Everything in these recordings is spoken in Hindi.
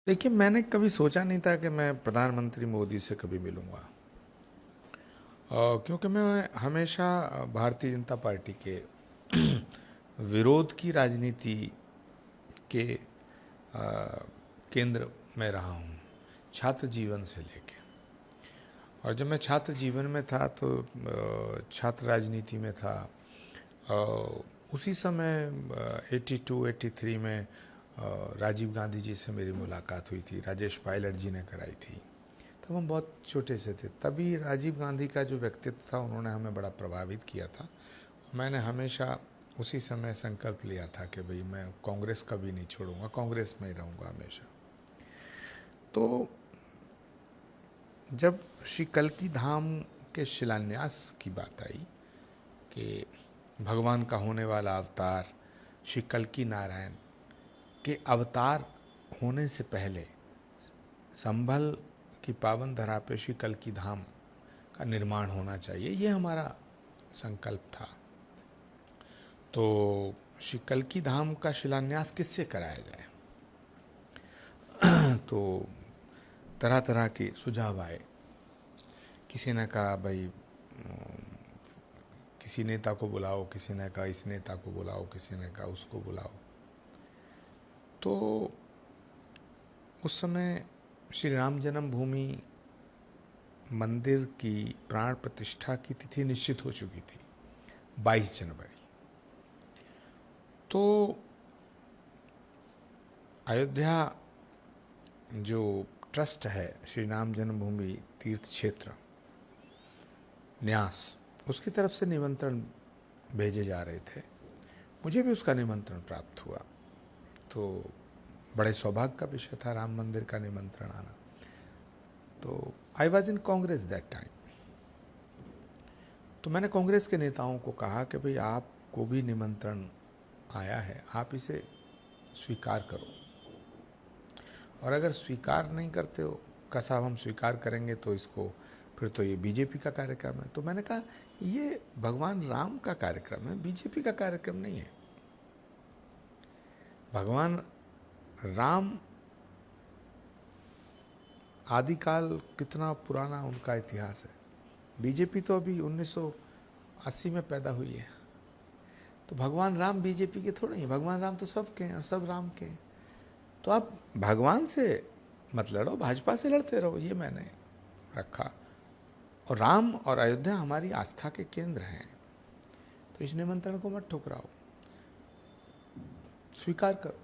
देखिए, मैंने कभी सोचा नहीं था कि मैं प्रधानमंत्री मोदी से कभी मिलूँगा। क्योंकि मैं हमेशा भारतीय जनता पार्टी के विरोध की राजनीति के केंद्र में रहा हूँ, छात्र जीवन से लेके। और जब मैं छात्र जीवन में था तो छात्र राजनीति में था। उसी समय 82-83 में राजीव गांधी जी से मेरी मुलाकात हुई थी, राजेश पायलट जी ने कराई थी। तब हम बहुत छोटे से थे। तभी राजीव गांधी का जो व्यक्तित्व था उन्होंने हमें बड़ा प्रभावित किया था। मैंने हमेशा उसी समय संकल्प लिया था कि भाई मैं कांग्रेस कभी नहीं छोड़ूंगा, कांग्रेस में ही रहूँगा हमेशा। तो जब श्री कल्की धाम के शिलान्यास की बात आई कि भगवान का होने वाला अवतार श्री कल्की नारायण के अवतार होने से पहले संभल की पावन धरा पे श्री कल्की धाम का निर्माण होना चाहिए, ये हमारा संकल्प था। तो श्री कल्की धाम का शिलान्यास किससे कराया जाए? तो तरह तरह के सुझाव आए। किसी ने कहा भाई किसी नेता को बुलाओ, किसी ने कहा इस नेता को बुलाओ, किसी ने कहा उसको बुलाओ। तो उस समय श्री राम जन्मभूमि मंदिर की प्राण प्रतिष्ठा की तिथि निश्चित हो चुकी थी, 22 जनवरी। तो अयोध्या जो ट्रस्ट है श्री राम जन्मभूमि तीर्थ क्षेत्र न्यास, उसकी तरफ से निमंत्रण भेजे जा रहे थे। मुझे भी उसका निमंत्रण प्राप्त हुआ। तो बड़े सौभाग्य का विषय था राम मंदिर का निमंत्रण आना। तो I was in Congress that time. तो मैंने कांग्रेस के नेताओं को कहा कि भाई आपको भी निमंत्रण आया है, आप इसे स्वीकार करो। और अगर स्वीकार नहीं करते हो, का साहब हम स्वीकार करेंगे तो इसको फिर तो ये बीजेपी का कार्यक्रम है। तो मैंने कहा ये भगवान राम का कार्यक्रम है, बीजेपी का कार्यक्रम नहीं है। भगवान राम आदिकाल कितना पुराना उनका इतिहास है। बीजेपी तो अभी 1980 में पैदा हुई है। तो भगवान राम बीजेपी के थोड़े हैं, भगवान राम तो सबके हैं और सब राम के हैं। तो आप भगवान से मत लड़ो, भाजपा से लड़ते रहो, ये मैंने रखा। और राम और अयोध्या हमारी आस्था के केंद्र हैं, तो इस निमंत्रण को मत ठुकराओ, स्वीकार करो।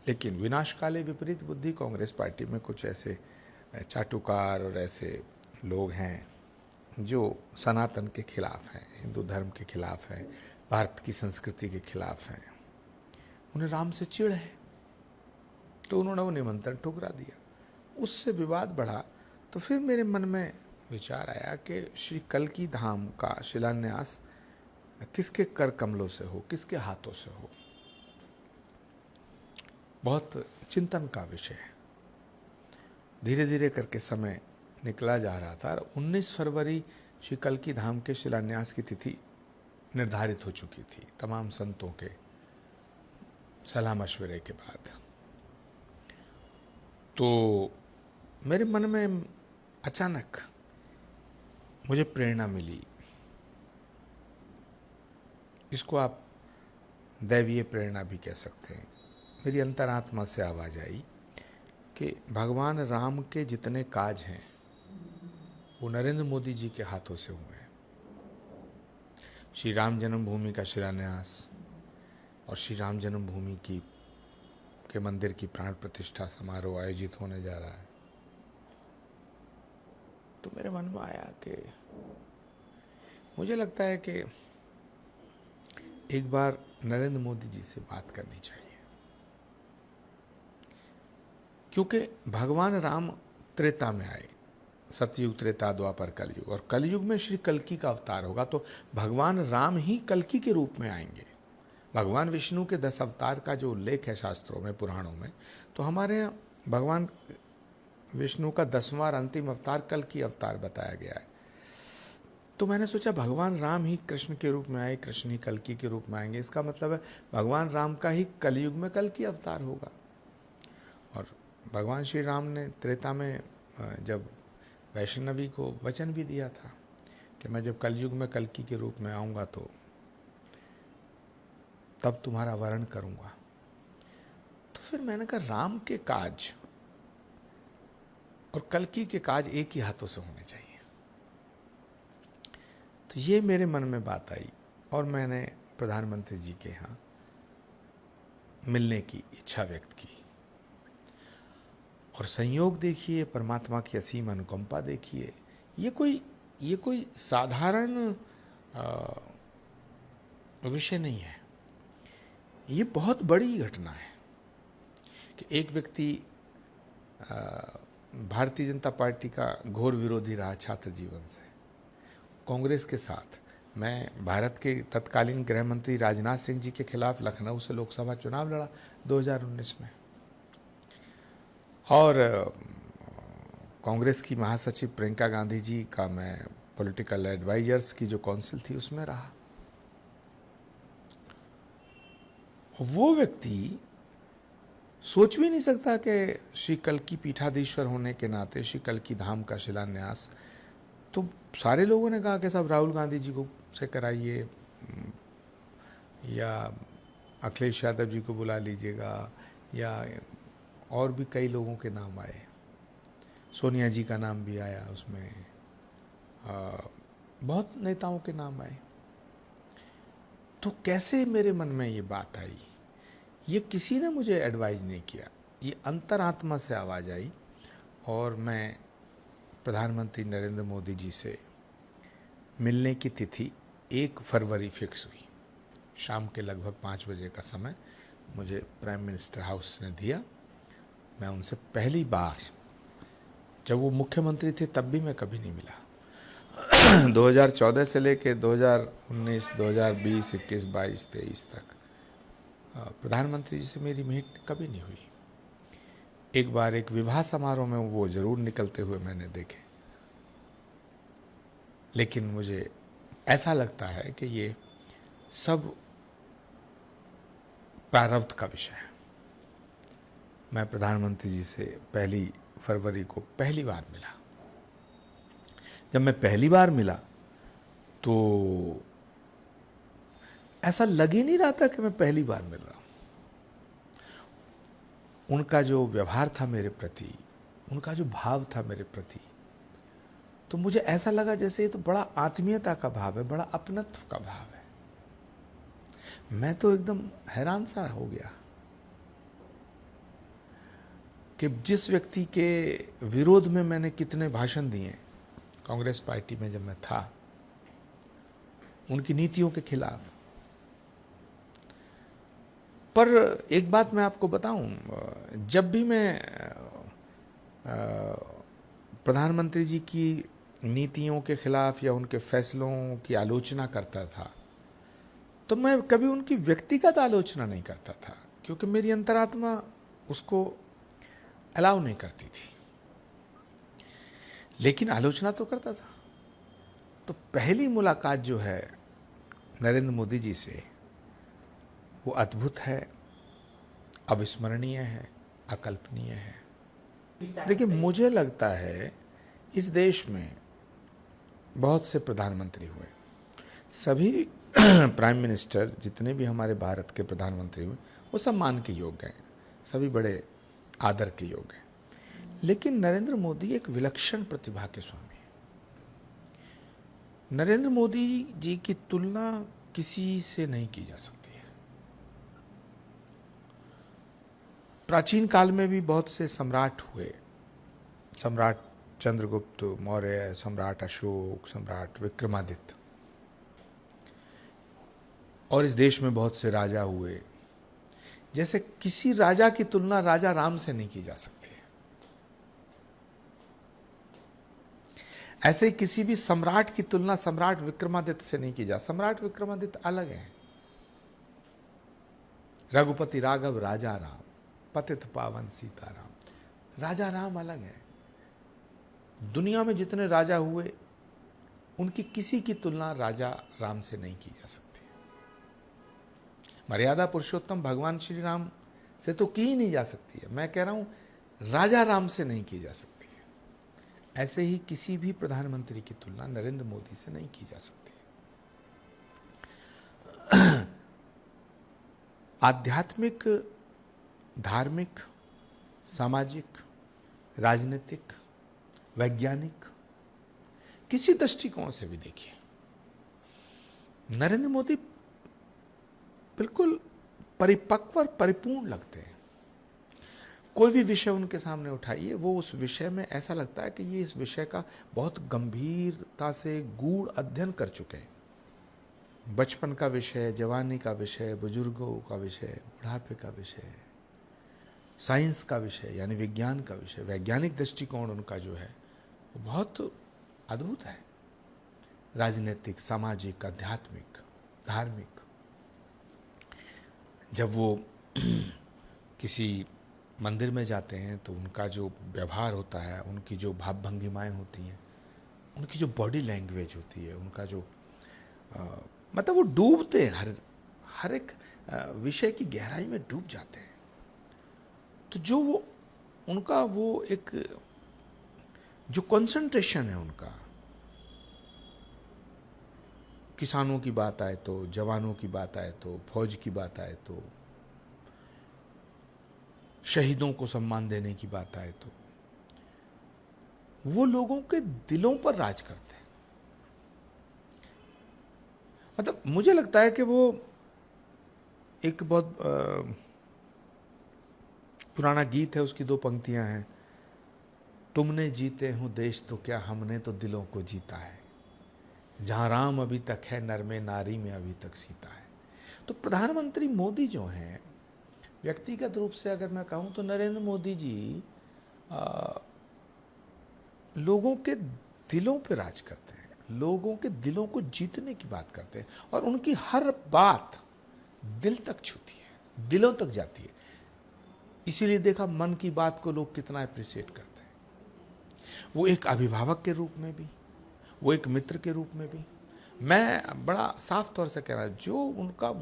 लेकिन विनाशकाले विपरीत बुद्धि, कांग्रेस पार्टी में कुछ ऐसे चाटुकार और ऐसे लोग हैं जो सनातन के खिलाफ हैं, हिंदू धर्म के खिलाफ हैं, भारत की संस्कृति के खिलाफ हैं। उन्हें राम से चिढ़ है, तो उन्होंने वो निमंत्रण ठुकरा दिया। उससे विवाद बढ़ा। तो फिर मेरे मन में विचार आया कि श्री कल्की धाम का शिलान्यास किसके कर कमलों से हो, किसके हाथों से हो। बहुत चिंतन का विषय है। धीरे धीरे करके समय निकला जा रहा था और 19 फरवरी श्री कल्की धाम के शिलान्यास की तिथि निर्धारित हो चुकी थी, तमाम संतों के सलाह मशवरे के बाद। तो मेरे मन में अचानक मुझे प्रेरणा मिली, इसको आप दैवीय प्रेरणा भी कह सकते हैं। मेरी अंतरात्मा से आवाज़ आई कि भगवान राम के जितने काज हैं वो नरेंद्र मोदी जी के हाथों से हुए हैं। श्री राम जन्मभूमि का शिलान्यास और श्री राम जन्मभूमि के मंदिर की प्राण प्रतिष्ठा समारोह आयोजित होने जा रहा है। तो मेरे मन में आया कि मुझे लगता है कि एक बार नरेंद्र मोदी जी से बात करनी चाहिए, क्योंकि भगवान राम त्रेता में आए, सतयुग त्रेता द्वापर कलयुग, और कलयुग में श्री कल्की का अवतार होगा। तो भगवान राम ही कल्की के रूप में आएंगे। भगवान विष्णु के 10 अवतार का जो उल्लेख है शास्त्रों में, पुराणों में, तो हमारे यहाँ भगवान विष्णु का 10वां और अंतिम अवतार कल्की अवतार बताया गया है। तो मैंने सोचा भगवान राम ही कृष्ण के रूप में आए, कृष्ण ही कल्की के रूप में आएंगे। इसका मतलब है भगवान राम का ही कलयुग में कल्की अवतार होगा। और भगवान श्री राम ने त्रेता में जब वैष्णवी को वचन भी दिया था कि मैं जब कलयुग में कल्कि के रूप में आऊँगा तो तब तुम्हारा वरण करूँगा। तो फिर मैंने कहा राम के काज और कल्कि के काज एक ही हाथों से होने चाहिए। तो ये मेरे मन में बात आई और मैंने प्रधानमंत्री जी के यहाँ मिलने की इच्छा व्यक्त की। और संयोग देखिए, परमात्मा की असीम अनुकंपा देखिए, ये कोई साधारण विषय नहीं है। ये बहुत बड़ी घटना है कि एक व्यक्ति भारतीय जनता पार्टी का घोर विरोधी रहा छात्र जीवन से, कांग्रेस के साथ। मैं भारत के तत्कालीन गृह मंत्री राजनाथ सिंह जी के खिलाफ लखनऊ से लोकसभा चुनाव लड़ा 2019 में, और कांग्रेस की महासचिव प्रियंका गांधी जी का मैं पॉलिटिकल एडवाइजर्स की जो काउंसिल थी उसमें रहा। वो व्यक्ति सोच भी नहीं सकता कि श्री कल्कि पीठाधीश्वर होने के नाते श्री कल्कि धाम का शिलान्यास, तो सारे लोगों ने कहा कि साहब राहुल गांधी जी को से कराइए या अखिलेश यादव जी को बुला लीजिएगा, या और भी कई लोगों के नाम आए, सोनिया जी का नाम भी आया उसमें, बहुत नेताओं के नाम आए। तो कैसे मेरे मन में ये बात आई? ये किसी ने मुझे एडवाइज नहीं किया, ये अंतरात्मा से आवाज़ आई और मैं प्रधानमंत्री नरेंद्र मोदी जी से मिलने की तिथि 1 फरवरी फिक्स हुई। शाम के लगभग 5 बजे का समय मुझे प्राइम मिनिस्टर हाउस ने दिया। मैं उनसे पहली बार, जब वो मुख्यमंत्री थे तब भी मैं कभी नहीं मिला। 2014 से लेके 2019, 2020, 21, 22, 23 तक प्रधानमंत्री जी से मेरी भेंट कभी नहीं हुई। एक बार एक विवाह समारोह में वो जरूर निकलते हुए मैंने देखे, लेकिन मुझे ऐसा लगता है कि ये सब प्रारब्ध का विषय है। मैं प्रधानमंत्री जी से 1 फरवरी को पहली बार मिला। जब मैं पहली बार मिला तो ऐसा लग ही नहीं रहा था कि मैं पहली बार मिल रहा हूं। उनका जो व्यवहार था मेरे प्रति, उनका जो भाव था मेरे प्रति, तो मुझे ऐसा लगा जैसे ये तो बड़ा आत्मीयता का भाव है, बड़ा अपनत्व का भाव है। मैं तो एकदम हैरान सा हो गया कि जिस व्यक्ति के विरोध में मैंने कितने भाषण दिए कांग्रेस पार्टी में जब मैं था, उनकी नीतियों के खिलाफ। पर एक बात मैं आपको बताऊं, जब भी मैं प्रधानमंत्री जी की नीतियों के खिलाफ या उनके फैसलों की आलोचना करता था, तो मैं कभी उनकी व्यक्तिगत आलोचना नहीं करता था, क्योंकि मेरी अंतरात्मा उसको अलाउ नहीं करती थी। लेकिन आलोचना तो करता था। तो पहली मुलाकात जो है नरेंद्र मोदी जी से, वो अद्भुत है, अविस्मरणीय है, अकल्पनीय है। देखिए, मुझे लगता है इस देश में बहुत से प्रधानमंत्री हुए, सभी प्राइम मिनिस्टर जितने भी हमारे भारत के प्रधानमंत्री हुए वो सम्मान के योग्य हैं, सभी बड़े आदर के योग्य हैं। लेकिन नरेंद्र मोदी एक विलक्षण प्रतिभा के स्वामी हैं। नरेंद्र मोदी जी की तुलना किसी से नहीं की जा सकती है। प्राचीन काल में भी बहुत से सम्राट हुए, सम्राट चंद्रगुप्त मौर्य, सम्राट अशोक, सम्राट विक्रमादित्य, और इस देश में बहुत से राजा हुए। जैसे किसी राजा की तुलना राजा राम से नहीं की जा सकती, ऐसे ही किसी भी सम्राट की तुलना सम्राट विक्रमादित्य से नहीं की जा। सम्राट विक्रमादित्य अलग हैं। रघुपति राघव राजा राम, पतित पावन सीताराम, राजा राम अलग है। दुनिया में जितने राजा हुए उनकी किसी की तुलना राजा राम से नहीं की जा सकती। मर्यादा पुरुषोत्तम भगवान श्री राम से तो की ही नहीं जा सकती है। मैं कह रहा हूं, राजा राम से नहीं की जा सकती है, ऐसे ही किसी भी प्रधानमंत्री की तुलना नरेंद्र मोदी से नहीं की जा सकती। आध्यात्मिक, धार्मिक, सामाजिक, राजनीतिक, वैज्ञानिक, किसी दृष्टिकोण से भी देखिए, नरेंद्र मोदी बिल्कुल परिपक्व और परिपूर्ण लगते हैं। कोई भी विषय उनके सामने उठाइए, वो उस विषय में ऐसा लगता है कि ये इस विषय का बहुत गंभीरता से गूढ़ अध्ययन कर चुके हैं। बचपन का विषय, जवानी का विषय, बुजुर्गों का विषय, बुढ़ापे का विषय, साइंस का विषय यानी विज्ञान का विषय, वैज्ञानिक दृष्टिकोण उनका जो है वो बहुत अद्भुत है। राजनीतिक, सामाजिक, आध्यात्मिक, धार्मिक। जब वो किसी मंदिर में जाते हैं तो उनका जो व्यवहार होता है, उनकी जो भाव भंगिमाएँ होती हैं, उनकी जो बॉडी लैंग्वेज होती है, उनका जो मतलब वो डूबते हैं, हर एक विषय की गहराई में डूब जाते हैं। तो जो वो उनका वो एक जो कंसंट्रेशन है उनका, किसानों की बात आए तो, जवानों की बात आए तो, फौज की बात आए तो, शहीदों को सम्मान देने की बात आए तो, वो लोगों के दिलों पर राज करते हैं। मतलब मुझे लगता है कि वो एक बहुत पुराना गीत है, उसकी 2 पंक्तियां हैं, तुमने जीते हो देश तो क्या, हमने तो दिलों को जीता है, जहां राम अभी तक है, नर में नारी में अभी तक सीता है। तो प्रधानमंत्री मोदी जो हैं, व्यक्तिगत रूप से अगर मैं कहूं तो नरेंद्र मोदी जी लोगों के दिलों पे राज करते हैं, लोगों के दिलों को जीतने की बात करते हैं, और उनकी हर बात दिल तक छूती है, दिलों तक जाती है। इसीलिए देखा मन की बात को लोग कितना अप्रिशिएट करते हैं। वो एक अभिभावक के रूप में भी, वो एक मित्र के रूप में भी, मैं बड़ा साफ तौर से कह रहा हूं, जो उनका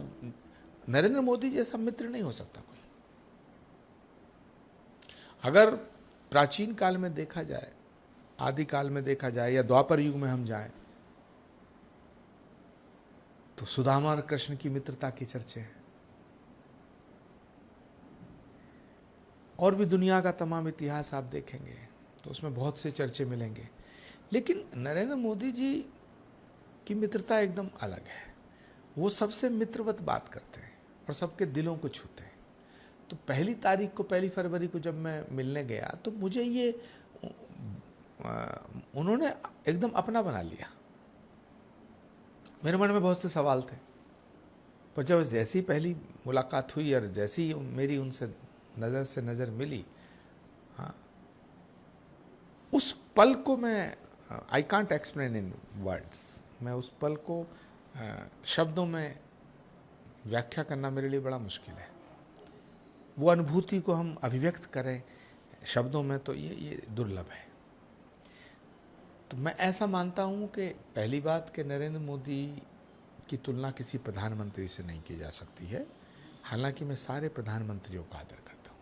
नरेंद्र मोदी जैसा मित्र नहीं हो सकता कोई। अगर प्राचीन काल में देखा जाए, आदि काल में देखा जाए, या द्वापर युग में हम जाएं, तो सुदामा और कृष्ण की मित्रता की चर्चे हैं, और भी दुनिया का तमाम इतिहास आप देखेंगे तो उसमें बहुत से चर्चे मिलेंगे। लेकिन नरेंद्र मोदी जी की मित्रता एकदम अलग है। वो सबसे मित्रवत बात करते हैं और सबके दिलों को छूते हैं। तो 1 फरवरी को जब मैं मिलने गया तो मुझे ये उन्होंने एकदम अपना बना लिया। मेरे मन में बहुत से सवाल थे, पर जब जैसी पहली मुलाकात हुई और जैसी मेरी उनसे नज़र से नज़र मिली, हाँ, उस पल को मैं I can't explain in words, मैं उस पल को शब्दों में व्याख्या करना मेरे लिए बड़ा मुश्किल है। वो अनुभूति को हम अभिव्यक्त करें शब्दों में तो ये दुर्लभ है। तो मैं ऐसा मानता हूँ कि पहली बात कि नरेंद्र मोदी की तुलना किसी प्रधानमंत्री से नहीं की जा सकती है, हालांकि मैं सारे प्रधानमंत्रियों का आदर करता हूँ,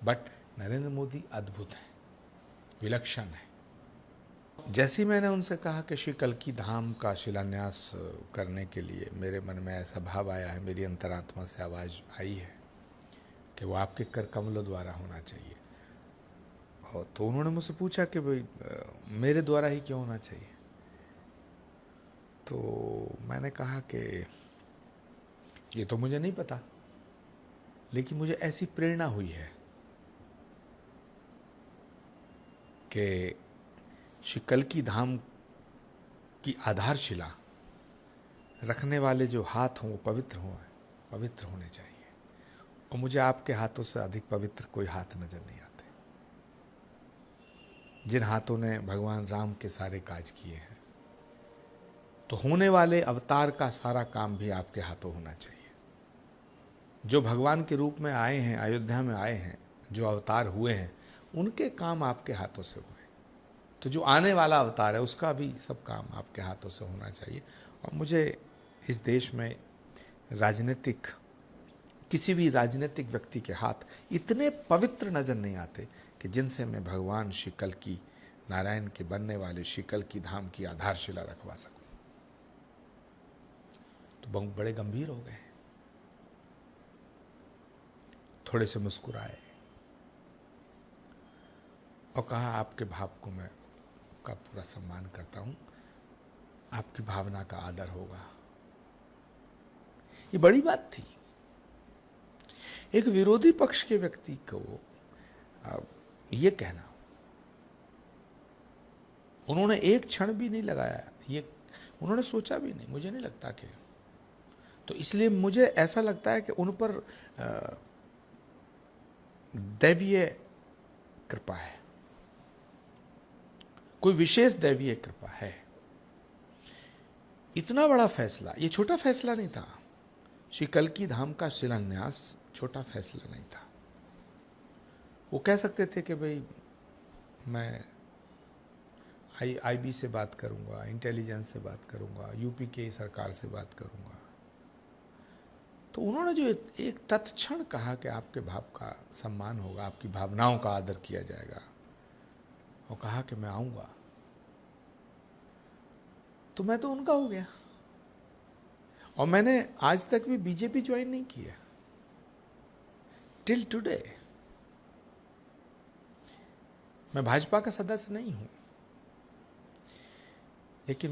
बट नरेंद्र मोदी अद्भुत है, विलक्षण है। जैसे ही मैंने उनसे कहा कि श्री कल्की धाम का शिलान्यास करने के लिए मेरे मन में ऐसा भाव आया है, मेरी अंतरात्मा से आवाज़ आई है कि वो आपके कर कमलों द्वारा होना चाहिए। और तो उन्होंने मुझसे पूछा कि भाई मेरे द्वारा ही क्यों होना चाहिए। तो मैंने कहा कि ये तो मुझे नहीं पता, लेकिन मुझे ऐसी प्रेरणा हुई है कि श्री कल्की धाम की आधारशिला रखने वाले जो हाथ हों वो पवित्र होने चाहिए, और मुझे आपके हाथों से अधिक पवित्र कोई हाथ नजर नहीं आते, जिन हाथों ने भगवान राम के सारे काज किए हैं। तो होने वाले अवतार का सारा काम भी आपके हाथों होना चाहिए। जो भगवान के रूप में आए हैं, अयोध्या में आए हैं, जो अवतार हुए हैं, उनके काम आपके हाथों से हुए। तो जो आने वाला अवतार है उसका भी सब काम आपके हाथों से होना चाहिए। और मुझे इस देश में राजनीतिक किसी भी राजनीतिक व्यक्ति के हाथ इतने पवित्र नजर नहीं आते कि जिनसे मैं भगवान श्री कल्कि नारायण के बनने वाले श्री कल्कि धाम की आधारशिला रखवा सकूं। तो बहुत बड़े गंभीर हो गए, थोड़े से मुस्कुराए और कहा आपके भाव को मैं का पूरा सम्मान करता हूं, आपकी भावना का आदर होगा। ये बड़ी बात थी। एक विरोधी पक्ष के व्यक्ति को ये कहना, उन्होंने एक क्षण भी नहीं लगाया, ये उन्होंने सोचा भी नहीं, मुझे नहीं लगता कि, तो इसलिए मुझे ऐसा लगता है कि उन पर दैवीय कृपा है, कोई विशेष दैवीय कृपा है। इतना बड़ा फैसला, ये छोटा फैसला नहीं था। श्री कल्कि धाम का शिलान्यास छोटा फैसला नहीं था। वो कह सकते थे कि भाई मैं आईबी से बात करूंगा, इंटेलिजेंस से बात करूंगा, यूपी के सरकार से बात करूंगा। तो उन्होंने जो एक तत्क्षण कहा कि आपके भाव का सम्मान होगा, आपकी भावनाओं का आदर किया जाएगा, और कहा कि मैं आऊंगा, तो मैं तो उनका हो गया। और मैंने आज तक भी बीजेपी ज्वाइन नहीं किया, टिल टुडे। मैं भाजपा का सदस्य नहीं हूं, लेकिन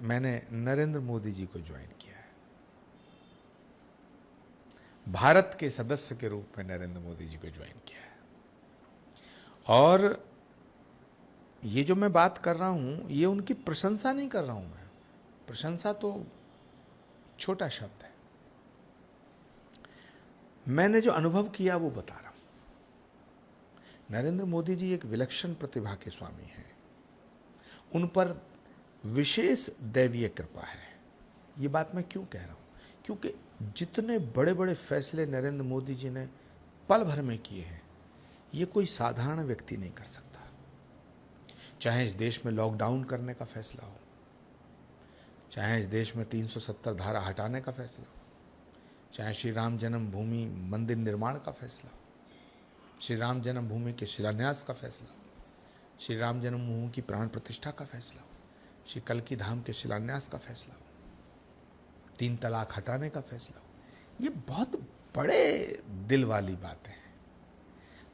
मैंने नरेंद्र मोदी जी को ज्वाइन किया है। भारत के सदस्य के रूप में नरेंद्र मोदी जी को ज्वाइन किया है। और ये जो मैं बात कर रहा हूं, ये उनकी प्रशंसा नहीं कर रहा हूं मैं, प्रशंसा तो छोटा शब्द है। मैंने जो अनुभव किया वो बता रहा हूं। नरेंद्र मोदी जी एक विलक्षण प्रतिभा के स्वामी हैं, उन पर विशेष दैवीय कृपा है। ये बात मैं क्यों कह रहा हूं? क्योंकि जितने बड़े बड़े फैसले नरेंद्र मोदी जी ने पल भर में किए हैं, ये कोई साधारण व्यक्ति नहीं कर सकता। चाहे इस देश में लॉकडाउन करने का फैसला हो, चाहे इस देश में 370 धारा हटाने का फैसला हो, चाहे श्री राम जन्मभूमि मंदिर निर्माण का फैसला हो, श्री राम जन्मभूमि के शिलान्यास का फैसला हो, श्री राम जन्मभूमि की प्राण प्रतिष्ठा का फैसला हो, श्री कल्कि धाम के शिलान्यास का फैसला हो, 3 तलाक हटाने का फैसला हो। ये बहुत बड़े दिल वाली बातें हैं।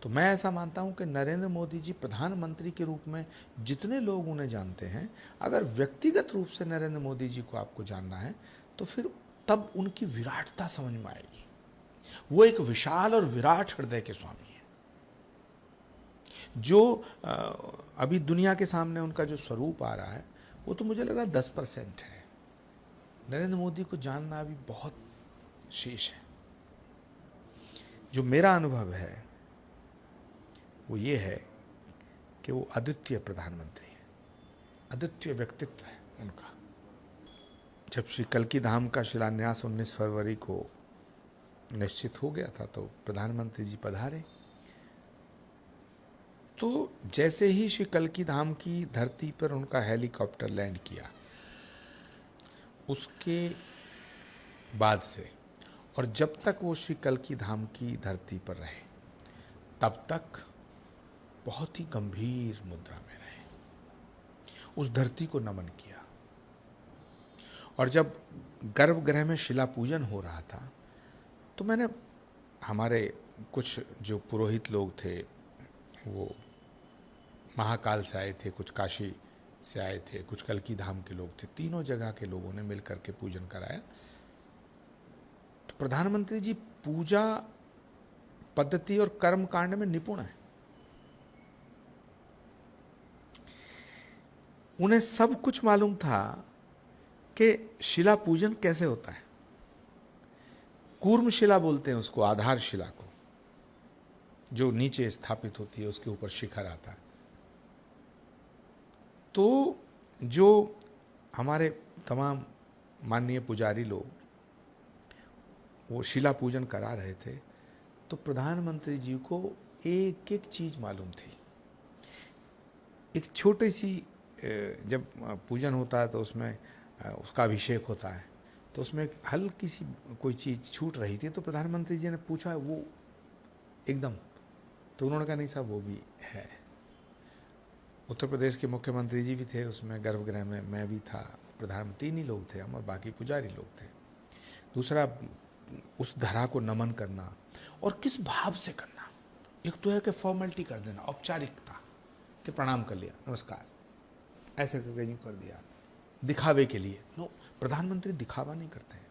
तो मैं ऐसा मानता हूं कि नरेंद्र मोदी जी प्रधानमंत्री के रूप में जितने लोग उन्हें जानते हैं, अगर व्यक्तिगत रूप से नरेंद्र मोदी जी को आपको जानना है, तो फिर तब उनकी विराटता समझ में आएगी। वो एक विशाल और विराट हृदय के स्वामी हैं, जो अभी दुनिया के सामने उनका जो स्वरूप आ रहा है, वो तो मुझे लग रहा है 10% है। नरेंद्र मोदी को जानना अभी बहुत शेष है। जो मेरा अनुभव है वो ये है कि वो अद्वितीय प्रधानमंत्री हैं, अद्वितीय व्यक्तित्व है उनका। जब श्री कल्कि धाम का शिलान्यास 19 फरवरी को निश्चित हो गया था, तो प्रधानमंत्री जी पधारे। तो जैसे ही श्री कल्कि धाम की धरती पर उनका हेलीकॉप्टर लैंड किया, उसके बाद से और जब तक वो श्री कल्कि धाम की धरती पर रहे, तब तक बहुत ही गंभीर मुद्रा में रहे, उस धरती को नमन किया। और जब गर्भगृह में शिला पूजन हो रहा था, तो मैंने, हमारे कुछ जो पुरोहित लोग थे, वो महाकाल से आए थे, कुछ काशी से आए थे, कुछ कल्कि धाम के लोग थे, तीनों जगह के लोगों ने मिलकर के पूजन कराया। तो प्रधानमंत्री जी पूजा पद्धति और कर्म कांड में निपुण है। उन्हें सब कुछ मालूम था कि शिला पूजन कैसे होता है। कूर्म शिला बोलते हैं उसको, आधार शिला को, जो नीचे स्थापित होती है, उसके ऊपर शिखर आता है। तो जो हमारे तमाम माननीय पुजारी लोग वो शिला पूजन करा रहे थे, तो प्रधानमंत्री जी को एक एक चीज़ मालूम थी। एक छोटी सी, जब पूजन होता है तो उसमें उसका अभिषेक होता है, तो उसमें एक हल्की सी कोई चीज़ छूट रही थी, तो प्रधानमंत्री जी ने पूछा वो एकदम, तो उन्होंने कहा नहीं साहब वो भी है। उत्तर प्रदेश के मुख्यमंत्री जी भी थे उसमें गर्भगृह में, मैं भी था, प्रधानमंत्री, तीन ही लोग थे हम, और बाकी पुजारी लोग थे। दूसरा, उस धरा को नमन करना, और किस भाव से करना। एक तो है कि फॉर्मेलिटी कर देना, औपचारिकता, कि प्रणाम कर लिया, नमस्कार, ऐसे करके यूँ कर दिया दिखावे के लिए। नो, प्रधानमंत्री दिखावा नहीं करते हैं,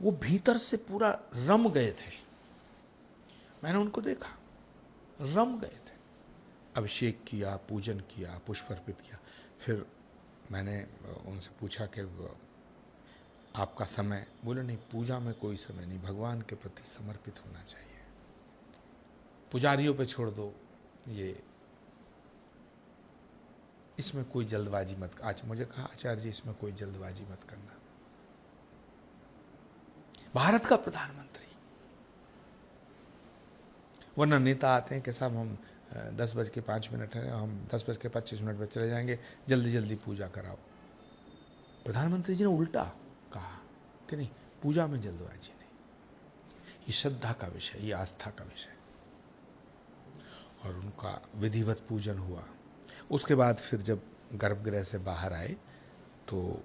वो भीतर से पूरा रम गए थे। मैंने उनको देखा, रम गए थे। अभिषेक किया, पूजन किया, पुष्प अर्पित किया। फिर मैंने उनसे पूछा कि आपका समय, बोले नहीं पूजा में कोई समय नहीं, भगवान के प्रति समर्पित होना चाहिए, पुजारियों पे छोड़ दो, ये इसमें कोई जल्दबाजी मत। आज मुझे कहा आचार्य जी इसमें कोई जल्दबाजी मत करना। भारत का प्रधानमंत्री, वरना नेता आते हैं कि साहब हम 10:05 है, हम 10:25 पर चले जाएंगे, जल्दी जल्दी पूजा कराओ। प्रधानमंत्री जी ने उल्टा कहा कि नहीं, पूजा में जल्दबाजी नहीं, ये श्रद्धा का विषय, ये आस्था का विषय। और उनका विधिवत पूजन हुआ। उसके बाद फिर जब गर्भगृह से बाहर आए तो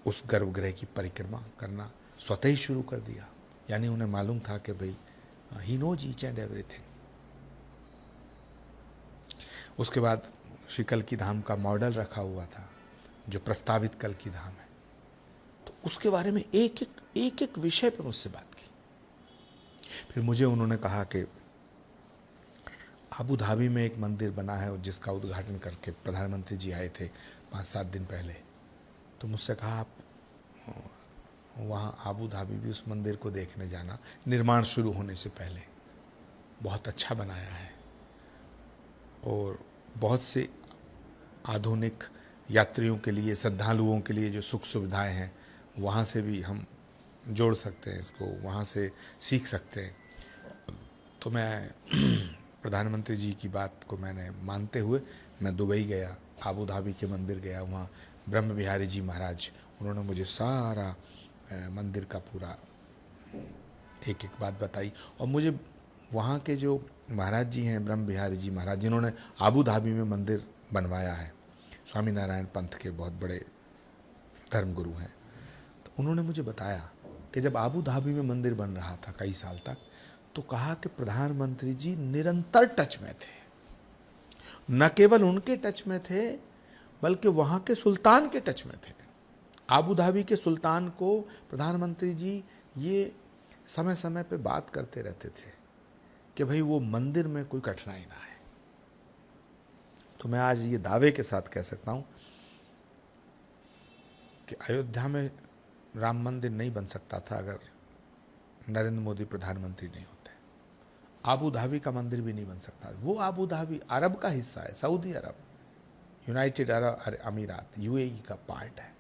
उस गर्भगृह की परिक्रमा करना स्वतः ही शुरू कर दिया। यानी उन्हें मालूम था कि भाई ही नोज ईच एंड एवरीथिंग। उसके बाद श्री कल्की धाम का मॉडल रखा हुआ था, जो प्रस्तावित कल्की धाम है, तो उसके बारे में एक एक विषय पर मुझसे बात की। फिर मुझे उन्होंने कहा कि अबू धाबी में एक मंदिर बना है, जिसका उद्घाटन करके प्रधानमंत्री जी आए थे 5-7 दिन पहले। तो मुझसे कहा आप वहाँ अबू धाबी भी उस मंदिर को देखने जाना, निर्माण शुरू होने से पहले बहुत अच्छा बनाया है, और बहुत से आधुनिक यात्रियों के लिए, श्रद्धालुओं के लिए जो सुख सुविधाएं हैं, वहाँ से भी हम जोड़ सकते हैं इसको, वहाँ से सीख सकते हैं। तो मैं प्रधानमंत्री जी की बात को मैंने मानते हुए मैं दुबई गया, अबू धाबी के मंदिर गया। वहाँ ब्रह्म बिहारी जी महाराज, उन्होंने मुझे सारा मंदिर का पूरा एक एक बात बताई। और मुझे वहाँ के जो महाराज जी हैं, ब्रह्म बिहारी जी महाराज, जिन्होंने अबू धाबी में मंदिर बनवाया है, स्वामी नारायण पंथ के बहुत बड़े धर्मगुरु हैं, तो उन्होंने मुझे बताया कि जब अबू धाबी में मंदिर बन रहा था कई साल तक, तो कहा कि प्रधानमंत्री जी निरंतर टच में थे। न केवल उनके टच में थे, बल्कि वहाँ के सुल्तान के टच में थे। अबू धाबी के सुल्तान को प्रधानमंत्री जी ये समय समय पे बात करते रहते थे कि भाई वो मंदिर में कोई कठिनाई ना आए। तो मैं आज ये दावे के साथ कह सकता हूँ कि अयोध्या में राम मंदिर नहीं बन सकता था अगर नरेंद्र मोदी प्रधानमंत्री नहीं होते। अबू धाबी का मंदिर भी नहीं बन सकता। वो अबू धाबी अरब का हिस्सा है, सऊदी अरब, यूनाइटेड अरब अमीरात, यूएई का पार्ट है।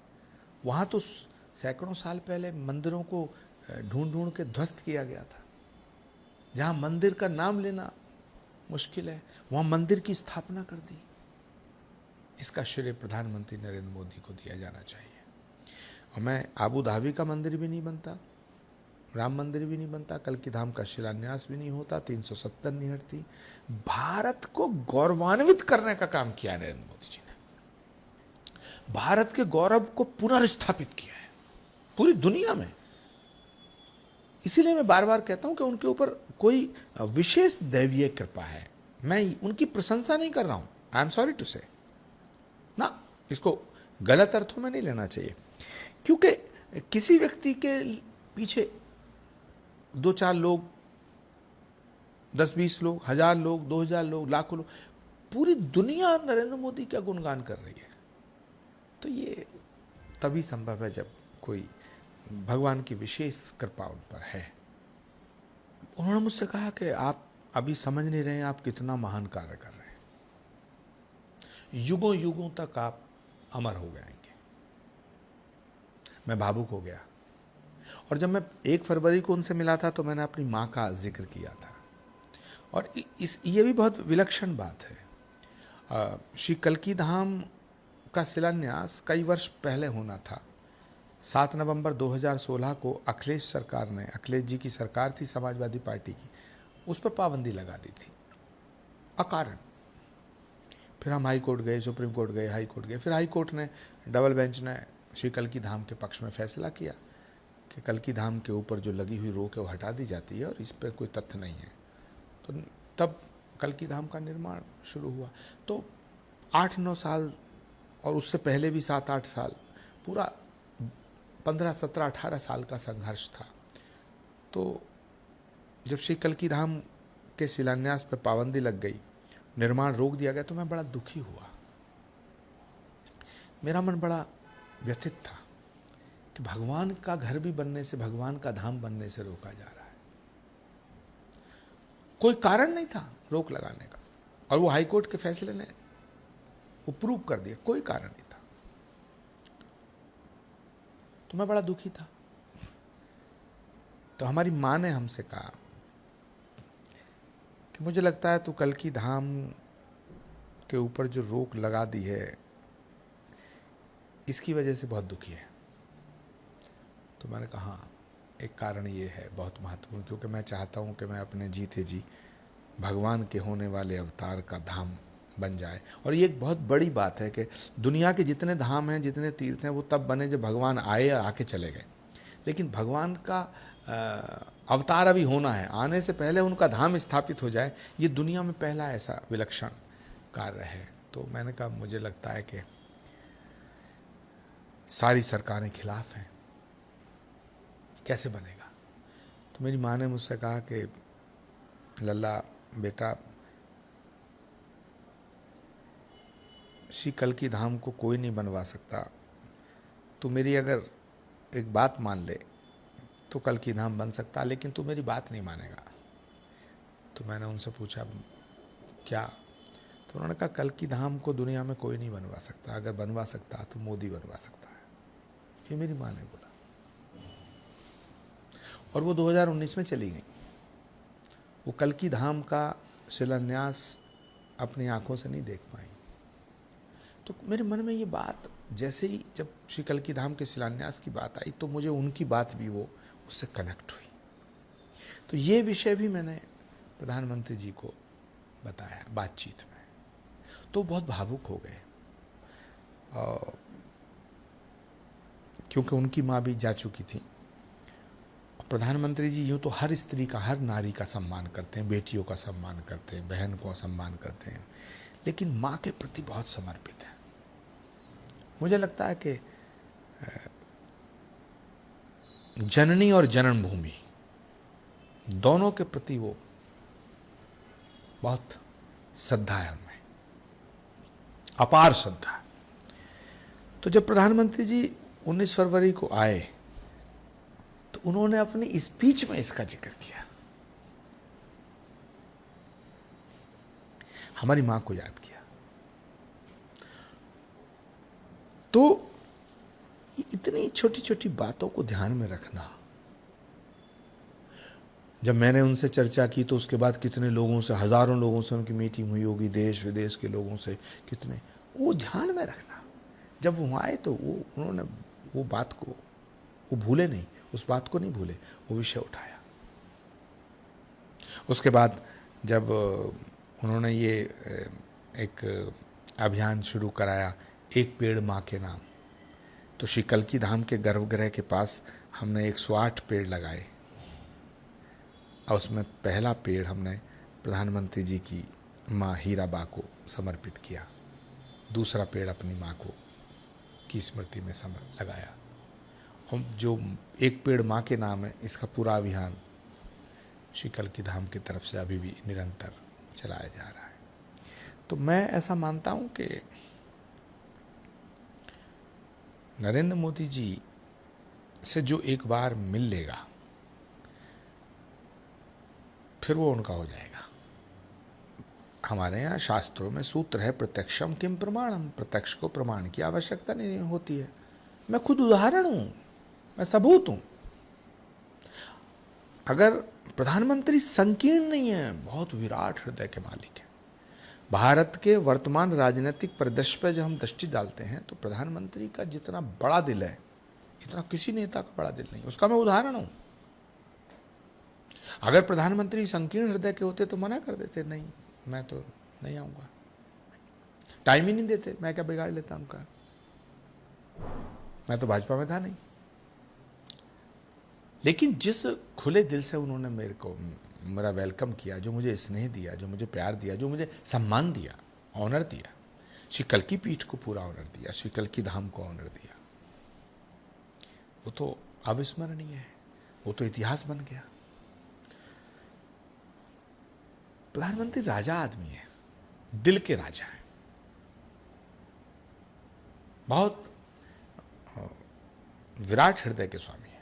वहाँ तो सैकड़ों साल पहले मंदिरों को ढूंढ ढूंढ के ध्वस्त किया गया था। जहाँ मंदिर का नाम लेना मुश्किल है, वहाँ मंदिर की स्थापना कर दी। इसका श्रेय प्रधानमंत्री नरेंद्र मोदी को दिया जाना चाहिए। और मैं अबू धाबी का मंदिर भी नहीं बनता, राम मंदिर भी नहीं बनता, कल्की धाम का शिलान्यास भी नहीं होता, 370 नहीं हटती। भारत को गौरवान्वित करने का काम किया नरेंद्र मोदी जी ने। भारत के गौरव को पुनर्स्थापित किया है पूरी दुनिया में। इसीलिए मैं बार बार कहता हूं कि उनके ऊपर कोई विशेष दैवीय कृपा है। मैं उनकी प्रशंसा नहीं कर रहा हूं, आई एम सॉरी टू से ना, इसको गलत अर्थों में नहीं लेना चाहिए। क्योंकि किसी व्यक्ति के पीछे 2-4 लोग, 10-20 लोग, 1000 लोग, 2000 लोग, लाखों लोग, पूरी दुनिया नरेंद्र मोदी का गुणगान कर रही है। तो ये तभी संभव है जब कोई भगवान की विशेष कृपा उन पर है। उन्होंने मुझसे कहा कि आप अभी समझ नहीं रहे हैं आप कितना महान कार्य कर रहे हैं, युगों युगों तक आप अमर हो जाएंगे। मैं भावुक हो गया। और जब मैं 1 फरवरी को उनसे मिला था तो मैंने अपनी माँ का जिक्र किया था। और ये भी बहुत विलक्षण बात है। श्री कल्की धाम का शिलान्यास कई वर्ष पहले होना था, 7 नवंबर 2016 को अखिलेश सरकार ने, अखिलेश जी की सरकार थी समाजवादी पार्टी की, उस पर पाबंदी लगा दी थी अकारण। फिर हम हाई कोर्ट गए, सुप्रीम कोर्ट गए, हाई कोर्ट गए, फिर हाई कोर्ट ने, डबल बेंच ने श्री कल्की धाम के पक्ष में फैसला किया कि कल्की धाम के ऊपर जो लगी हुई रोक है वो हटा दी जाती है और इस पर कोई तथ्य नहीं है। तो तब कल्की धाम का निर्माण शुरू हुआ। तो 8-9 साल और उससे पहले भी 7-8 साल, पूरा 15, 17, 18 साल का संघर्ष था। तो जब श्री कल्की धाम के शिलान्यास पर पाबंदी लग गई, निर्माण रोक दिया गया, तो मैं बड़ा दुखी हुआ। मेरा मन बड़ा व्यथित था कि भगवान का घर भी बनने से, भगवान का धाम बनने से रोका जा रहा है। कोई कारण नहीं था रोक लगाने का, और वो हाई कोर्ट के फैसले ने वो प्रूव कर दिया, कोई कारण नहीं था। तो मैं बड़ा दुखी था। तो हमारी माँ ने हमसे कहा कि मुझे लगता है तू कल्की धाम के ऊपर जो रोक लगा दी है इसकी वजह से बहुत दुखी है। तो मैंने कहा हाँ, एक कारण ये है बहुत महत्वपूर्ण, क्योंकि मैं चाहता हूँ कि मैं अपने जीते जी भगवान के होने वाले अवतार का धाम बन जाए। और ये एक बहुत बड़ी बात है कि दुनिया के जितने धाम हैं, जितने तीर्थ हैं, वो तब बने जब भगवान आए या आके चले गए। लेकिन भगवान का अवतार अभी होना है, आने से पहले उनका धाम स्थापित हो जाए, ये दुनिया में पहला ऐसा विलक्षण कार्य है। तो मैंने कहा मुझे लगता है कि सारी सरकारें खिलाफ हैं, कैसे बनेगा। तो मेरी माँ ने मुझसे कहा कि लल्ला बेटा, श्री कल्की धाम को कोई नहीं बनवा सकता, तू मेरी अगर एक बात मान ले तो कल्की धाम बन सकता, लेकिन तू मेरी बात नहीं मानेगा। तो मैंने उनसे पूछा क्या? तो उन्होंने कहा कल्की धाम को दुनिया में कोई नहीं बनवा सकता, अगर बनवा सकता तो मोदी बनवा सकता है। ये मेरी माँ ने बोला, और वो 2019 में चली गई। वो कल्की धाम का शिलान्यास अपनी आंखों से नहीं देख पाई। तो मेरे मन में ये बात, जैसे ही जब श्री कल्की धाम के शिलान्यास की बात आई तो मुझे उनकी बात भी वो उससे कनेक्ट हुई। तो ये विषय भी मैंने प्रधानमंत्री जी को बताया बातचीत में, तो बहुत भावुक हो गए, क्योंकि उनकी माँ भी जा चुकी थी। प्रधानमंत्री जी यूँ तो हर स्त्री का, हर नारी का सम्मान करते हैं, बेटियों का सम्मान करते हैं, बहन को सम्मान करते हैं, लेकिन माँ के प्रति बहुत समर्पित है। मुझे लगता है कि जननी और जन्मभूमि दोनों के प्रति वो बहुत श्रद्धा है, उनमें अपार श्रद्धा है। तो जब प्रधानमंत्री जी 19 फरवरी को आए तो उन्होंने अपनी स्पीच में इसका जिक्र किया, हमारी मां को याद किया। तो इतनी छोटी छोटी बातों को ध्यान में रखना, जब मैंने उनसे चर्चा की तो उसके बाद कितने लोगों से, हजारों लोगों से उनकी मीटिंग हुई होगी, देश विदेश के लोगों से कितने, वो ध्यान में रखना। जब वो आए तो उन्होंने वो बात को, वो भूले नहीं, उस बात को नहीं भूले, वो विषय उठाया। उसके बाद जब उन्होंने ये एक अभियान शुरू कराया, एक पेड़ माँ के नाम, तो श्री कल्की धाम के गर्भगृह के पास हमने 108 पेड़ लगाए, और उसमें पहला पेड़ हमने प्रधानमंत्री जी की माँ हीराबा को समर्पित किया, दूसरा पेड़ अपनी माँ को की स्मृति में लगाया। और जो एक पेड़ माँ के नाम है, इसका पूरा अभियान श्री कल्की धाम की तरफ से अभी भी निरंतर चलाया जा रहा है। तो मैं ऐसा मानता हूँ कि नरेंद्र मोदी जी से जो एक बार मिल लेगा फिर वो उनका हो जाएगा। हमारे यहाँ शास्त्रों में सूत्र है, प्रत्यक्षम किम प्रमाणम, प्रत्यक्ष को प्रमाण की आवश्यकता नहीं होती है। मैं खुद उदाहरण हूँ, मैं सबूत हूँ। अगर प्रधानमंत्री संकीर्ण नहीं है, बहुत विराट हृदय के मालिक है। भारत के वर्तमान राजनीतिक परिदृश्य पर जब हम दृष्टि डालते हैं तो प्रधानमंत्री का जितना बड़ा दिल है, इतना किसी नेता का बड़ा दिल नहीं, उसका मैं उदाहरण हूं। अगर प्रधानमंत्री संकीर्ण हृदय के होते तो मना कर देते, नहीं मैं तो नहीं आऊंगा, टाइम ही नहीं देते, मैं क्या बिगाड़ लेता उनका, मैं तो भाजपा में था नहीं। लेकिन जिस खुले दिल से उन्होंने मेरा वेलकम किया, जो मुझे स्नेह दिया, जो मुझे प्यार दिया, जो मुझे सम्मान दिया, ऑनर दिया, श्री कल्की पीठ को पूरा ऑनर दिया, श्री कल्की धाम को ऑनर दिया, वो तो अविस्मरणीय है, वो तो इतिहास बन गया। प्रधानमंत्री राजा आदमी है, दिल के राजा है, बहुत विराट हृदय के स्वामी है।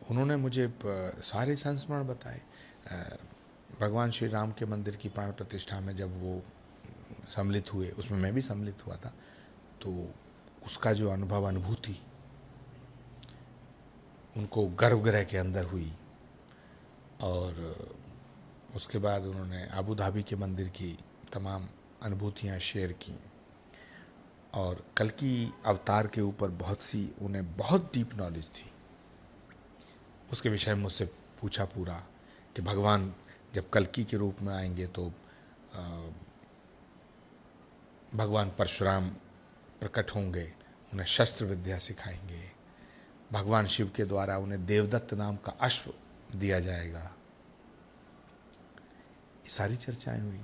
उन्होंने मुझे सारे संस्मरण बताए। भगवान श्री राम के मंदिर की प्राण प्रतिष्ठा में जब वो सम्मिलित हुए, उसमें मैं भी सम्मिलित हुआ था, तो उसका जो अनुभव, अनुभूति उनको गर्भगृह के अंदर हुई। और उसके बाद उन्होंने अबू धाबी के मंदिर की तमाम अनुभूतियाँ शेयर की, और कल्कि अवतार के ऊपर उन्हें बहुत डीप नॉलेज थी। उसके विषय में मुझसे पूछा पूरा कि भगवान जब कल्कि के रूप में आएंगे तो भगवान परशुराम प्रकट होंगे, उन्हें शस्त्र विद्या सिखाएंगे, भगवान शिव के द्वारा उन्हें देवदत्त नाम का अश्व दिया जाएगा। ये सारी चर्चाएं हुई।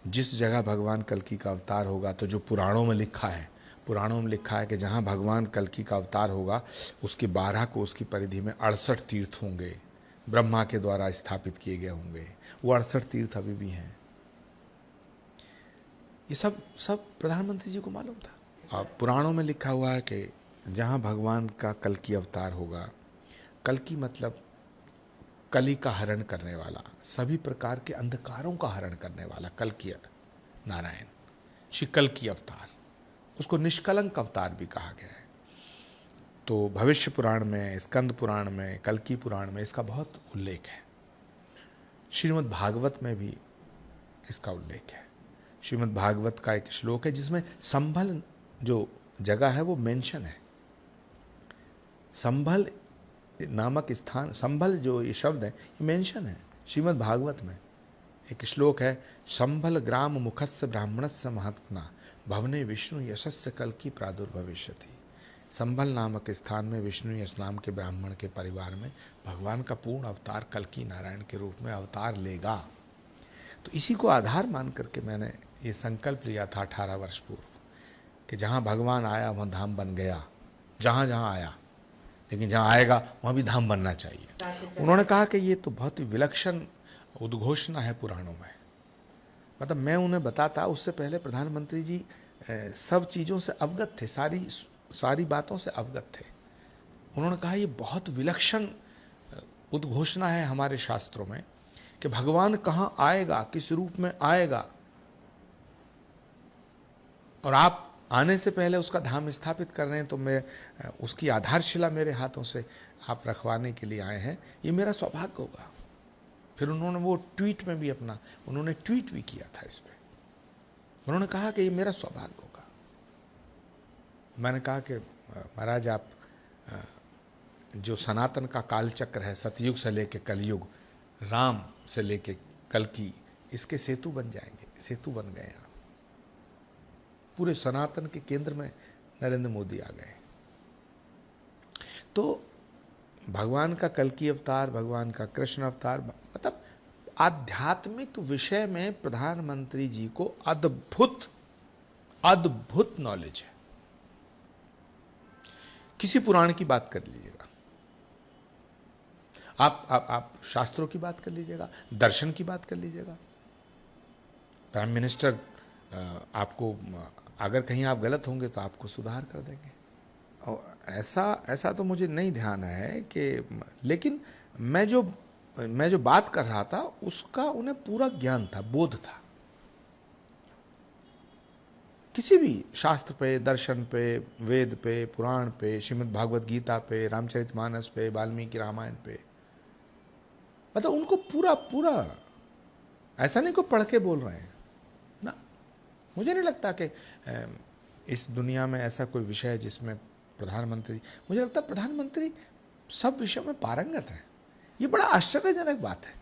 जिस जगह भगवान कल्कि का अवतार होगा, तो जो पुराणों में लिखा है कि जहाँ भगवान कल्कि का अवतार होगा, उसके 12 कोस की परिधि में 68 तीर्थ होंगे, ब्रह्मा के द्वारा स्थापित किए गए होंगे। वो 68 तीर्थ अभी भी हैं। ये सब प्रधानमंत्री जी को मालूम था। और पुराणों में लिखा हुआ है कि जहाँ भगवान का कल्कि अवतार होगा, कल्कि मतलब कली का हरण करने वाला, सभी प्रकार के अंधकारों का हरण करने वाला कल्कि नारायण, श्री कल्कि अवतार, उसको निष्कलंक अवतार भी कहा गया है। तो भविष्य पुराण में, स्कंद पुराण में, कल्कि पुराण में इसका बहुत उल्लेख है। श्रीमद् भागवत में भी इसका उल्लेख है। श्रीमद् भागवत का एक श्लोक है जिसमें संभल जो जगह है वो मेंशन है। संभल नामक स्थान, संभल जो ये शब्द है, ये मेंशन है श्रीमद् भागवत में। एक श्लोक है, संभल ग्राम मुखस्य ब्राह्मणस्य महात्मना भवने विष्णु यशस्य कल्कि प्रादुर्भविष्यति। संभल नामक स्थान में विष्णु यश नाम के ब्राह्मण के परिवार में भगवान का पूर्ण अवतार कल्कि नारायण के रूप में अवतार लेगा। तो इसी को आधार मान करके मैंने ये संकल्प लिया था 18 वर्ष पूर्व कि जहाँ भगवान आया वहाँ धाम बन गया, जहाँ जहाँ आया, लेकिन जहाँ आएगा वहाँ भी धाम बनना चाहिए। उन्होंने कहा कि ये तो बहुत ही विलक्षण उद्घोषणा है पुराणों में। मतलब मैं उन्हें बताता, उससे पहले प्रधानमंत्री जी सब चीज़ों से अवगत थे, सारी बातों से अवगत थे। उन्होंने कहा ये बहुत विलक्षण उद्घोषणा है हमारे शास्त्रों में कि भगवान कहाँ आएगा, किस रूप में आएगा, और आप आने से पहले उसका धाम स्थापित कर रहे हैं, तो मैं उसकी आधारशिला मेरे हाथों से आप रखवाने के लिए आए हैं, ये मेरा सौभाग्य होगा। फिर उन्होंने वो ट्वीट में भी उन्होंने ट्वीट भी किया था इस पर। उन्होंने कहा कि ये मेरा सौभाग्य होगा। मैंने कहा कि महाराज, आप जो सनातन का कालचक्र है, सतयुग से लेके कलयुग, राम से लेके कल्कि, इसके सेतु बन जाएंगे, सेतु बन गए आप। पूरे सनातन के केंद्र में नरेंद्र मोदी आ गए। तो भगवान का कल्कि अवतार, भगवान का कृष्ण अवतार, मतलब आध्यात्मिक विषय में प्रधानमंत्री जी को अद्भुत नॉलेज है। किसी पुराण की बात कर लीजिएगा, आप शास्त्रों की बात कर लीजिएगा, दर्शन की बात कर लीजिएगा। प्राइम मिनिस्टर आपको, अगर कहीं आप गलत होंगे तो आपको सुधार कर देंगे। और ऐसा तो मुझे नहीं ध्यान है कि, लेकिन मैं जो बात कर रहा था उसका उन्हें पूरा ज्ञान था, बोध था। किसी भी शास्त्र पे, दर्शन पे, वेद पे, पुराण पे, श्रीमद् भागवत गीता पे, रामचरितमानस पे, वाल्मीकि रामायण पे, मतलब उनको पूरा ऐसा नहीं को पढ़ के बोल रहे हैं ना। मुझे नहीं लगता कि इस दुनिया में ऐसा कोई विषय है जिसमें प्रधानमंत्री, मुझे लगता है प्रधानमंत्री सब विषयों में पारंगत है। ये बड़ा आश्चर्यजनक बात है।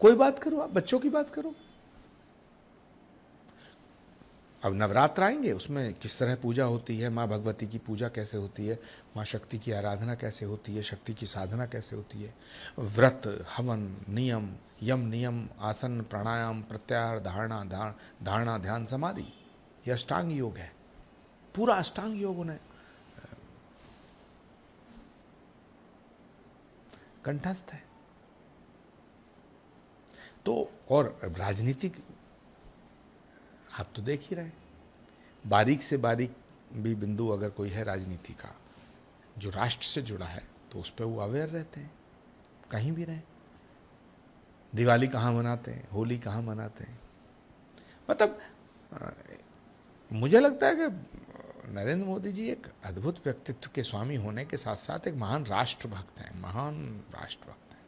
कोई बात करो, आप बच्चों की बात करो, अब नवरात्र आएंगे, उसमें किस तरह पूजा होती है, माँ भगवती की पूजा कैसे होती है, माँ शक्ति की आराधना कैसे होती है, शक्ति की साधना कैसे होती है, व्रत, हवन, नियम, यम नियम, आसन, प्राणायाम, प्रत्याहार, धारणा, ध्यान, समाधि, यह अष्टांग योग है। पूरा अष्टांग योग उन्हें कंठस्थ है। तो और राजनीतिक आप तो देख ही रहे हैं, बारीक से बारीक भी बिंदु अगर कोई है राजनीति का जो राष्ट्र से जुड़ा है तो उस पर वो अवेयर रहते हैं, कहीं भी रहें। दिवाली कहाँ मनाते हैं, होली कहाँ मनाते हैं। मतलब मुझे लगता है कि नरेंद्र मोदी जी एक अद्भुत व्यक्तित्व के स्वामी होने के साथ साथ एक महान राष्ट्रभक्त हैं, महान राष्ट्रभक्त हैं।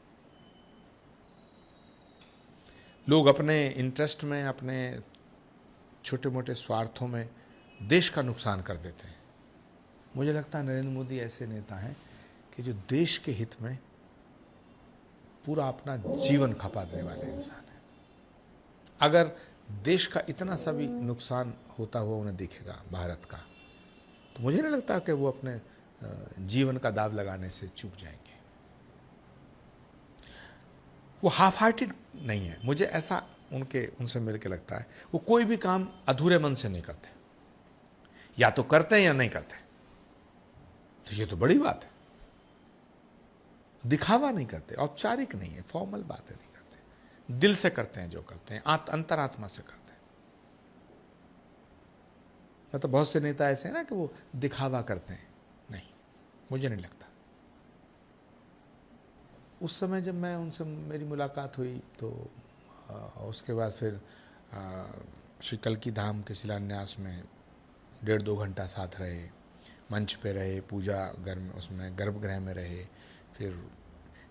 लोग अपने इंटरेस्ट में, अपने छोटे मोटे स्वार्थों में देश का नुकसान कर देते हैं। मुझे लगता है नरेंद्र मोदी ऐसे नेता हैं कि जो देश के हित में पूरा अपना जीवन खपा देने वाले इंसान हैं। अगर देश का इतना सा भी नुकसान होता हुआ उन्हें दिखेगा भारत का, तो मुझे नहीं लगता कि वो अपने जीवन का दाव लगाने से चूक जाएंगे। वो हाफ हार्टेड नहीं है, मुझे ऐसा उनसे मिलकर लगता है। वो कोई भी काम अधूरे मन से नहीं करते, या तो करते हैं या नहीं करते। तो ये तो बड़ी बात है। दिखावा नहीं करते, औपचारिक नहीं है, फॉर्मल बातें नहीं करते, दिल से करते हैं जो करते हैं, अंतरात्मा से करते हैं। मतलब बहुत से नेता ऐसे हैं ना कि वो दिखावा करते हैं, नहीं, मुझे नहीं लगता। उस समय जब मैं उनसे मेरी मुलाकात हुई तो उसके बाद फिर श्री कल्की धाम के शिलान्यास में 1.5-2 घंटा साथ रहे, मंच पे रहे, पूजा घर में, उसमें गर्भगृह में रहे। फिर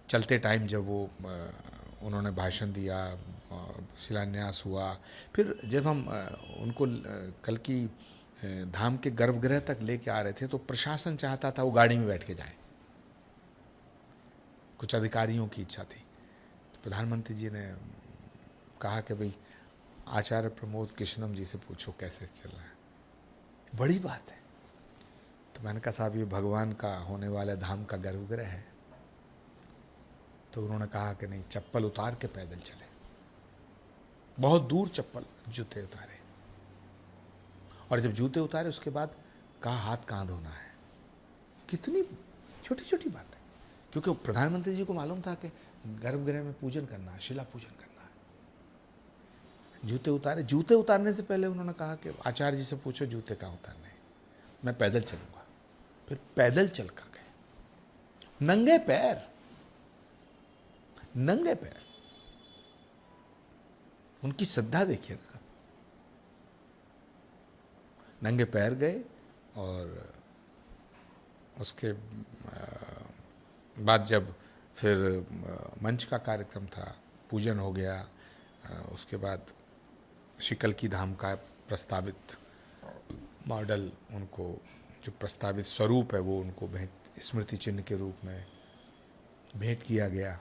चलते टाइम जब वो उन्होंने भाषण दिया, शिलान्यास हुआ, फिर जब हम उनको कल्की धाम के गर्भगृह तक लेके आ रहे थे तो प्रशासन चाहता था वो गाड़ी में बैठ के जाए, कुछ अधिकारियों की इच्छा थी। तो प्रधानमंत्री जी ने कहा कि भाई आचार्य प्रमोद कृष्णम जी से पूछो कैसे चल रहा है, बड़ी बात है। तो मैंने कहा साहब ये भगवान का होने वाला धाम का गर्भगृह है। तो उन्होंने कहा कि नहीं, चप्पल उतार के पैदल चले, बहुत दूर चप्पल जूते उतारे, और जब जूते उतारे उसके बाद कहा हाथ कहाँ धोना है। कितनी छोटी छोटी बात है, क्योंकि प्रधानमंत्री जी को मालूम था कि गर्भगृह में पूजन करना है, शिला पूजन करना है। जूते उतारे, जूते उतारने से पहले उन्होंने कहा कि आचार्य जी से पूछो जूते कहाँ उतारने हैं, मैं पैदल चलूंगा। फिर पैदल चल कर गए, नंगे पैर, नंगे पैर। उनकी श्रद्धा देखिए ना, नंगे पैर गए। और उसके बाद जब फिर मंच का कार्यक्रम था, पूजन हो गया, उसके बाद श्री कल्की धाम का प्रस्तावित मॉडल, उनको जो प्रस्तावित स्वरूप है वो उनको भेंट, स्मृति चिन्ह के रूप में भेंट किया गया।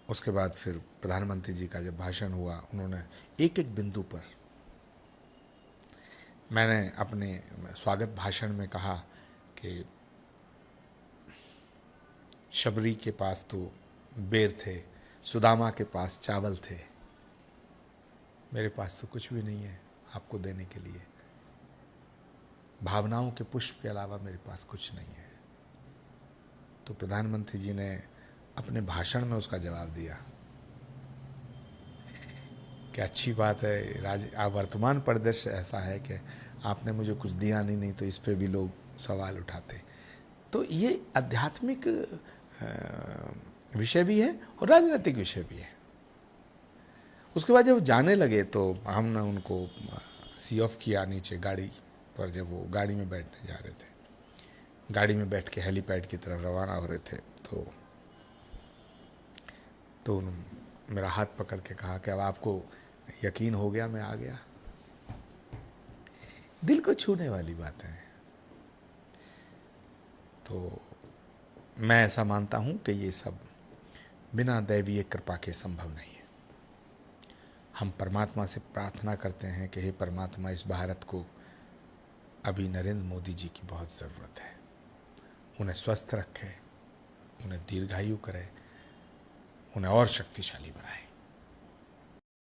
उसके बाद फिर प्रधानमंत्री जी का जब भाषण हुआ, उन्होंने एक एक बिंदु पर, मैंने अपने स्वागत भाषण में कहा कि शबरी के पास तो बेर थे, सुदामा के पास चावल थे, मेरे पास तो कुछ भी नहीं है आपको देने के लिए, भावनाओं के पुष्प के अलावा मेरे पास कुछ नहीं है। तो प्रधानमंत्री जी ने अपने भाषण में उसका जवाब दिया कि अच्छी बात है, वर्तमान परिदृश्य ऐसा है कि आपने मुझे कुछ दिया नहीं तो इस पे भी लोग सवाल उठाते। तो ये आध्यात्मिक विषय भी है और राजनीतिक विषय भी है। उसके बाद जब जाने लगे तो हमने उनको सी ऑफ किया नीचे गाड़ी पर, जब वो गाड़ी में बैठने जा रहे थे, गाड़ी में बैठ के हेलीपैड की तरफ रवाना हो रहे थे। तो उन्होंने मेरा हाथ पकड़ के कहा कि अब आपको यकीन हो गया मैं आ गया। दिल को छूने वाली बातें हैं। तो मैं ऐसा मानता हूँ कि ये सब बिना दैवीय कृपा के संभव नहीं है। हम परमात्मा से प्रार्थना करते हैं कि हे परमात्मा, इस भारत को अभी नरेंद्र मोदी जी की बहुत ज़रूरत है। उन्हें स्वस्थ रखे, उन्हें दीर्घायु करे, उन्हें और शक्तिशाली बनाए।